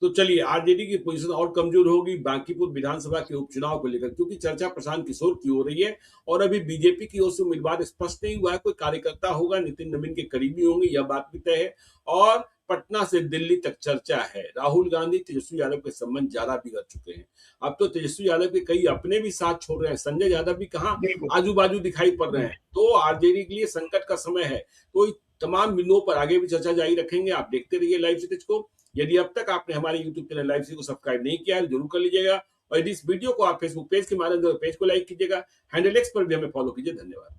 तो चलिए, आरजेडी की पोजीशन और कमजोर होगी बांकीपुर विधानसभा के उपचुनाव को लेकर, क्योंकि चर्चा प्रशांत किशोर की हो रही है, और अभी बीजेपी की ओर से उम्मीदवार स्पष्ट नहीं हुआ है। कोई कार्यकर्ता होगा, नितिन नवीन के करीबी होंगे, यह बात भी तय है। और पटना से दिल्ली तक चर्चा है। राहुल गांधी तेजस्वी यादव के संबंध ज्यादा बिगड़ चुके हैं। अब तो तेजस्वी यादव के कई अपने भी साथ छोड़ रहे हैं। संजय यादव भी कहाँ आजू बाजू दिखाई पड़ रहे हैं। तो आरजेडी के लिए संकट का समय है। तो तमाम बिंदुओं पर आगे भी चर्चा जारी रखेंगे। आप देखते रहिए लाइव सिटीज को। यदि अब तक आपने हमारे YouTube चैनल लाइव सिटी को सब्सक्राइब नहीं किया है, जरूर कर लीजिएगा। और यदि इस वीडियो को आप फेसबुक पेज के माध्यम से पेज को लाइक कीजिएगा, हैंडल एक्स पर भी हमें फॉलो कीजिए। धन्यवाद।